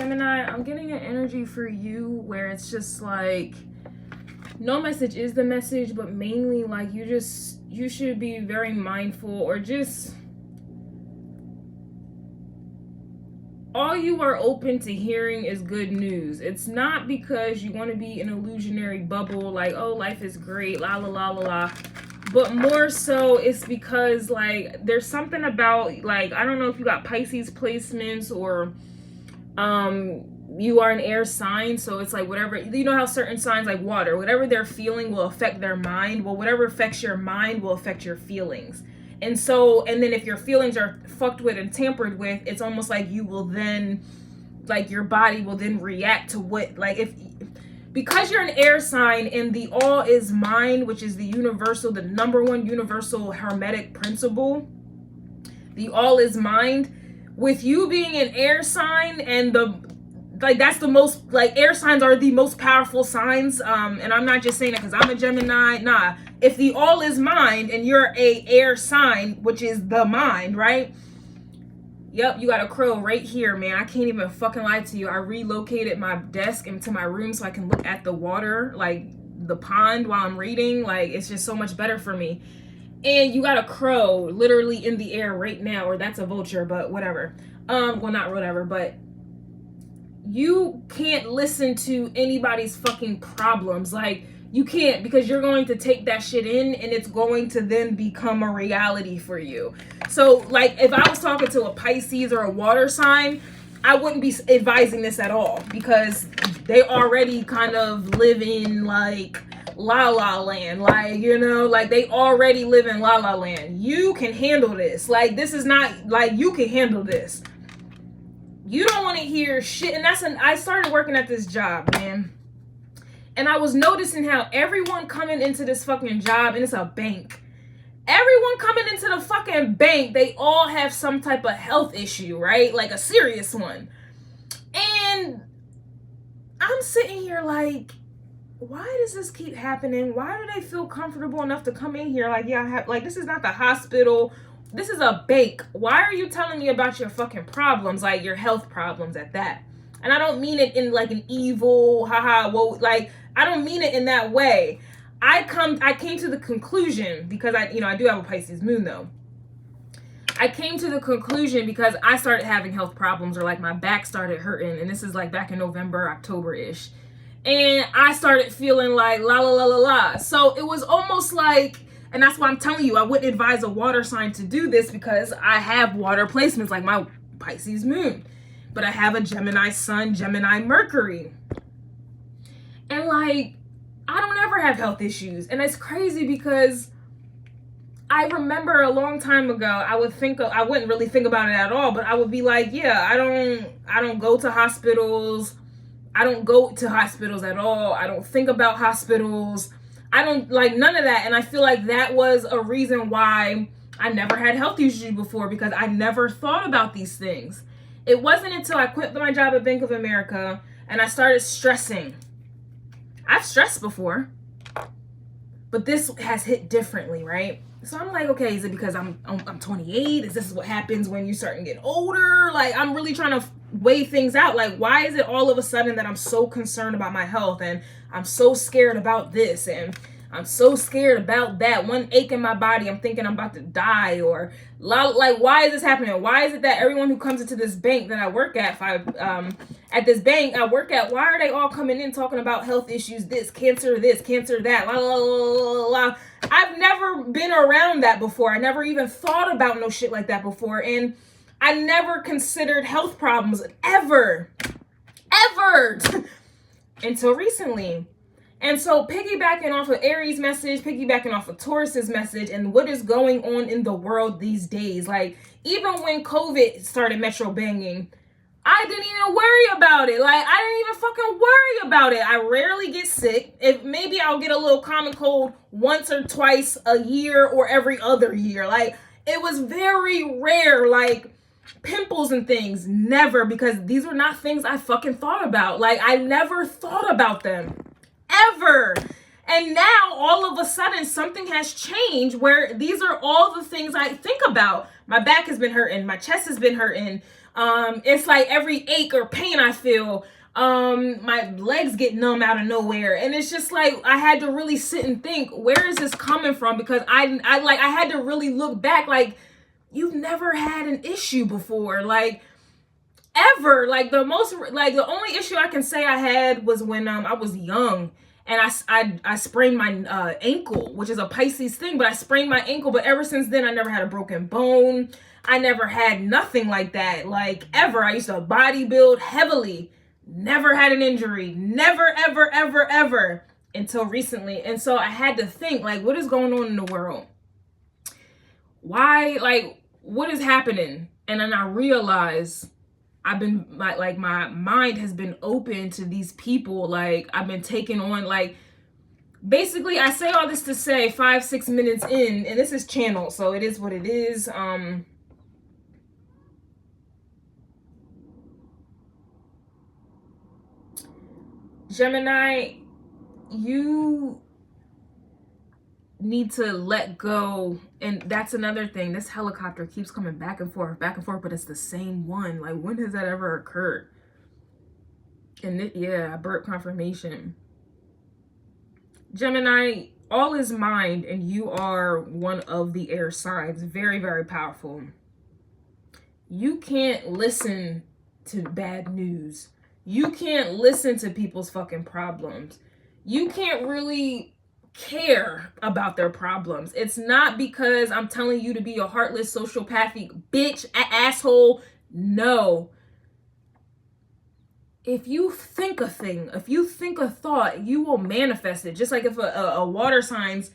Gemini, I'm getting an energy for you where it's just like, no message is the message, but mainly like you should be very mindful, or just all you are open to hearing is good news. It's not because you want to be an illusionary bubble like, oh, life is great, la la la la la, but more so it's because like there's something about, like, I don't know if you got Pisces placements or you are an air sign, so it's like whatever, you know how certain signs like water, whatever they're feeling will affect their mind. Well, whatever affects your mind will affect your feelings. And so, and then if your feelings are fucked with and tampered with, it's almost like you will then, like your body will then react to what, like if, because you're an air sign and the all is mind, which is the universal, the number one universal hermetic principle, the all is mind. With you being an air sign and like that's the most, like air signs are the most powerful signs, and I'm not just saying that because I'm a Gemini. Nah, if the all is mind and you're a air sign, which is the mind, right? Yep, you got a crow right here, man. I can't even fucking lie to you. I relocated my desk into my room so I can look at the water, like the pond, while I'm reading. Like, it's just so much better for me. And you got a crow literally in the air right now, or that's a vulture, but whatever. Well, not whatever, but you can't listen to anybody's fucking problems. Like, you can't, because you're going to take that shit in and it's going to then become a reality for you. So like if I was talking to a Pisces or a water sign, I wouldn't be advising this at all, because they already kind of live in like la la land, like, you know, like they already live in la la land. You can handle this. Like, this is not like, you can handle this. You don't want to hear shit. And I started working at this job, man, and I was noticing how everyone coming into this fucking job, and it's a bank, everyone coming into the fucking bank, they all have some type of health issue, right? Like a serious one. And I'm sitting here like, why does this keep happening? Why do they feel comfortable enough to come in here? Like, yeah, like this is not the hospital. This is a bank. Why are you telling me about your fucking problems? Like your health problems at that. And I don't mean it in like an evil, haha, whoa, like I don't mean it in that way. I came to the conclusion, because I do have a Pisces moon though. I came to the conclusion because I started having health problems, or like my back started hurting, and this is like back in November, October-ish. And I started feeling like la la la la la. So it was almost like, and that's why I'm telling you, I wouldn't advise a water sign to do this, because I have water placements like my Pisces moon, but I have a Gemini sun, Gemini Mercury. And like, I don't ever have health issues. And it's crazy because I remember a long time ago, I wouldn't really think about it at all, but I would be like, yeah, I don't go to hospitals. I don't go to hospitals at all. I don't think about hospitals. I don't like none of that. And I feel like that was a reason why I never had health issues before, because I never thought about these things. It wasn't until I quit my job at Bank of America and I started stressing. I've stressed before, but this has hit differently, right? So I'm like, okay, is it because I'm 28? Is this what happens when you start to get older? Like, I'm really trying to weigh things out. Like, why is it all of a sudden that I'm so concerned about my health, and I'm so scared about this, and I'm so scared about that? One ache in my body, I'm thinking I'm about to die, or like, why is this happening? Why is it that everyone who comes into this bank that I work at, at this bank I work at, why are they all coming in talking about health issues, this, cancer that, la la la la la. I've never been around that before. I never even thought about no shit like that before, and I never considered health problems ever until recently. And so piggybacking off of Aries' message, piggybacking off of Taurus's message, and what is going on in the world these days, like even when COVID started metro banging, I didn't even worry about it. Like, I didn't even fucking worry about it. I rarely get sick. If maybe I'll get a little common cold once or twice a year or every other year. Like, it was very rare. Like, pimples and things, never, because these were not things I fucking thought about. Like, I never thought about them ever. And now all of a sudden something has changed where these are all the things I think about. My back has been hurting, my chest has been hurting, It's like every ache or pain I feel, my legs get numb out of nowhere. And it's just like, I had to really sit and think, where is this coming from? Because I had to really look back, like, you've never had an issue before, like, ever. Like, the only issue I can say I had was when I was young, and I sprained my ankle, which is a Pisces thing, but I sprained my ankle. But ever since then, I never had a broken bone. I never had nothing like that, like, ever. I used to bodybuild heavily, never had an injury, never, ever, ever, ever, until recently. And so I had to think, like, what is going on in the world? Why, like, what is happening? And then I realized my mind has been open to these people. Like, I've been taking on, like, basically, I say all this to say 5-6 minutes in, and this is channel, so it is what it is. Gemini, you need to let go. And that's another thing. This helicopter keeps coming back and forth, but it's the same one. Like, when has that ever occurred? And yeah, burp confirmation. Gemini, all is mind, and you are one of the air signs. Very, very powerful. You can't listen to bad news. You can't listen to people's fucking problems. You can't really care about their problems. It's not because I'm telling you to be a heartless, sociopathic bitch, asshole. No. If you think a thing, if you think a thought, you will manifest it. Just like if a water signs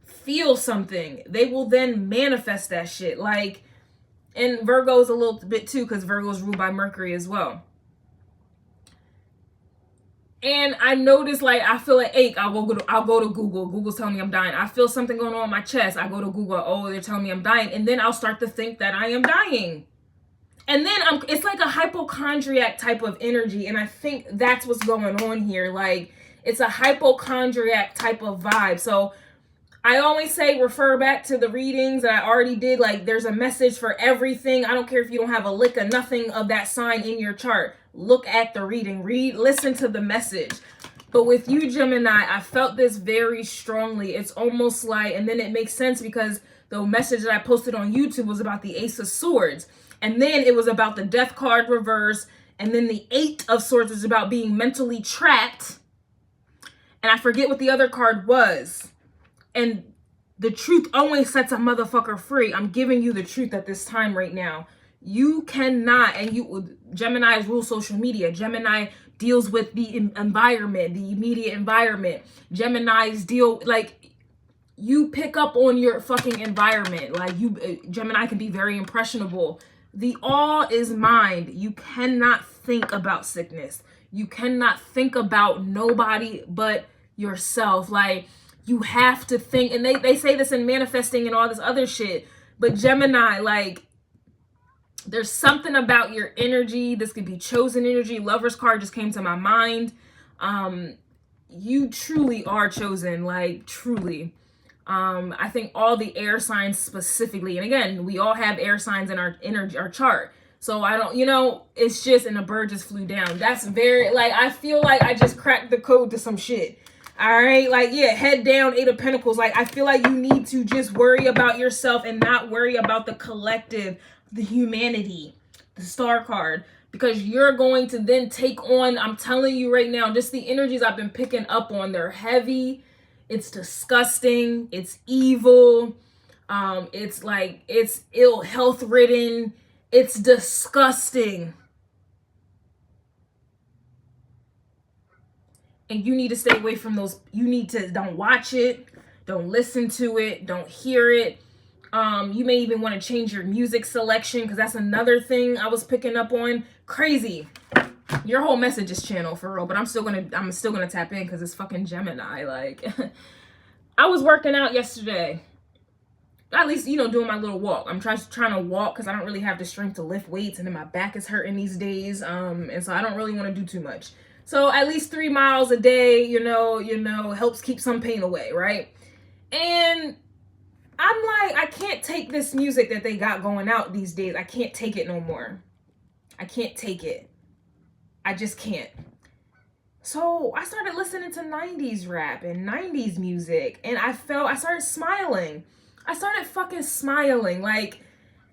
feel something, they will then manifest that shit. Like, and Virgo's a little bit too, because Virgo's ruled by Mercury as well. And I notice, like, I feel an ache, I'll go to Google. Google's telling me I'm dying. I feel something going on in my chest. I go to Google. Oh, they're telling me I'm dying. And then I'll start to think that I am dying. And then it's like a hypochondriac type of energy. And I think that's what's going on here. Like, it's a hypochondriac type of vibe. So I always say refer back to the readings that I already did. Like, there's a message for everything. I don't care if you don't have a lick of nothing of that sign in your chart. Look at the reading, listen to the message. But with you, Gemini, I felt this very strongly. It's almost like, and then it makes sense because the message that I posted on YouTube was about the Ace of Swords. And then it was about the Death card reverse. And then the Eight of Swords was about being mentally trapped. And I forget what the other card was. And the truth always sets a motherfucker free. I'm giving you the truth at this time right now. You cannot, and Geminis rule social media. Gemini deals with the environment, the immediate environment. Geminis deal, like, you pick up on your fucking environment. Like, Gemini can be very impressionable. The all is mind. You cannot think about sickness. You cannot think about nobody but yourself. Like, you have to think, and they say this in manifesting and all this other shit. But Gemini, like, there's something about your energy. This could be chosen energy. Lover's card just came to my mind. You truly are chosen, like, truly. I think all the air signs specifically, and again, we all have air signs in our energy, our chart. So I don't, it's just, and a bird just flew down. That's very, like, I feel like I just cracked the code to some shit. All right, like, yeah, head down, Eight of Pentacles. Like, I feel like you need to just worry about yourself and not worry about the collective, the humanity, the Star card, because you're going to then take on, I'm telling you right now, just the energies I've been picking up on, they're heavy, it's disgusting, it's evil, it's like, it's ill health ridden, it's disgusting. And you need to stay away from those. You need to, don't watch it, don't listen to it, don't hear it. You may even want to change your music selection, because that's another thing I was picking up on. Crazy. Your whole message is channel for real, but I'm still gonna tap in because it's fucking Gemini. Like, I was working out yesterday. At least, doing my little walk. I'm trying to walk because I don't really have the strength to lift weights, and then my back is hurting these days. And so I don't really want to do too much. So at least 3 miles a day, helps keep some pain away, right? And I'm like, I can't take this music that they got going out these days. I can't take it no more. I can't take it. I just can't. So I started listening to 90s rap and 90s music, and I started smiling. I started fucking smiling, like,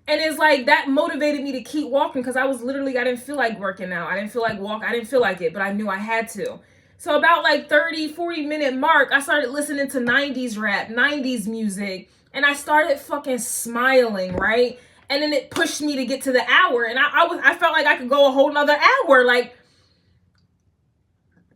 and it's like that motivated me to keep walking, because I didn't feel like working out. I didn't feel like walking. I didn't feel like it, but I knew I had to. So about like 30-40 minute mark, I started listening to 90s rap, 90s music, and I started fucking smiling, right? And then it pushed me to get to the hour, and I felt like I could go a whole nother hour. Like,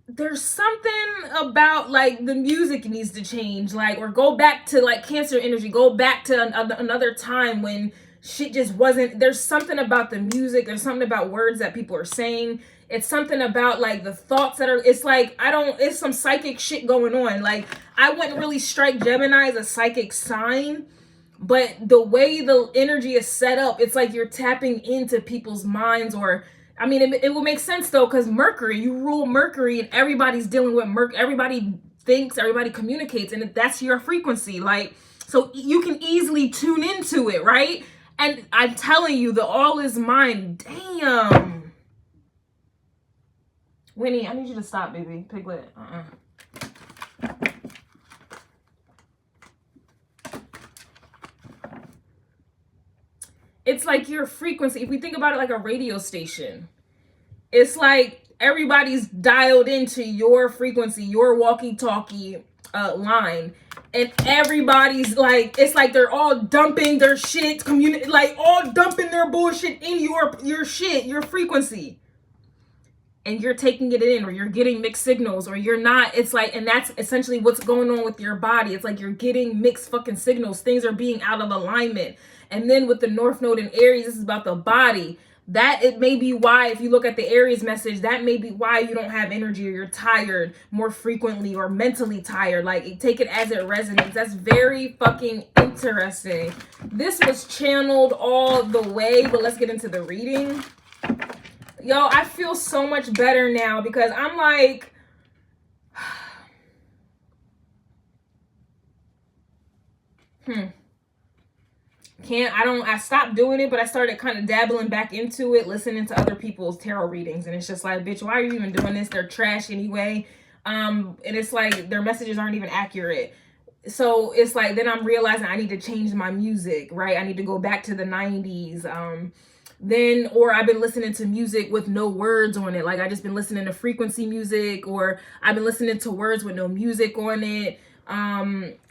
there's something about, like, the music needs to change, like, or go back to, like, Cancer energy, go back to another time when shit just wasn't. There's something about the music, there's something about words that people are saying, it's something about, like, the thoughts that are, it's like, it's some psychic shit going on. Like, I wouldn't really strike Gemini as a psychic sign, but the way the energy is set up, it's like you're tapping into people's minds. Or, I mean, it would make sense though, because Mercury, you rule Mercury, and everybody's dealing with Mercury. Everybody thinks, everybody communicates, and that's your frequency. Like, so you can easily tune into it, right? And I'm telling you, the all is mine. Damn. Winnie, I need you to stop, baby. Piglet. It's like your frequency. If we think about it like a radio station, it's like everybody's dialed into your frequency, your walkie-talkie line, and everybody's like, it's like they're all dumping their shit, like all dumping their bullshit in your shit, your frequency. And you're taking it in, or you're getting mixed signals, or you're not. It's like, and that's essentially what's going on with your body. It's like you're getting mixed fucking signals. Things are being out of alignment. And then with the North Node in Aries, this is about the body. That it may be why, if you look at the Aries message, that may be why you don't have energy, or you're tired more frequently, or mentally tired. Like, take it as it resonates. That's very fucking interesting. This was channeled all the way, but let's get into the reading. Yo, I feel so much better now, because I'm like, I stopped doing it, but I started kind of dabbling back into it, listening to other people's tarot readings. And it's just like, bitch, why are you even doing this? They're trash anyway. And it's like, their messages aren't even accurate. So it's like, then I'm realizing I need to change my music, right? I need to go back to the 90s. Or I've been listening to music with no words on it. Like, I just been listening to frequency music, or I've been listening to words with no music on it.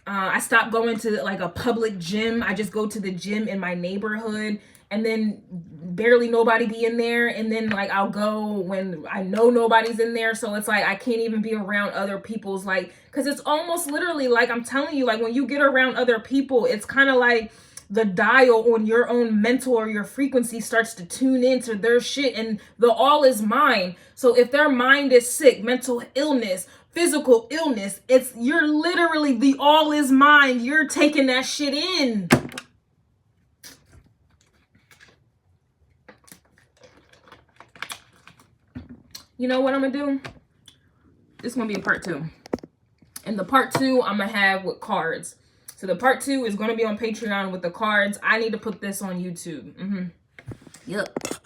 I stopped going to like a public gym. I just go to the gym in my neighborhood, and then barely nobody be in there. And then like, I'll go when I know nobody's in there. So it's like, I can't even be around other people's, like, cause it's almost literally like, I'm telling you, like, when you get around other people, it's kind of like the dial on your own mental or your frequency starts to tune into their shit, and the all is mine. So if their mind is sick, mental illness, physical illness, you're literally, the all is mine. You're taking that shit in. You know what I'm gonna do? This is gonna be a part 2. And the part 2 I'm gonna have with cards. So the part 2 is going to be on Patreon with the cards. I need to put this on YouTube. Yep.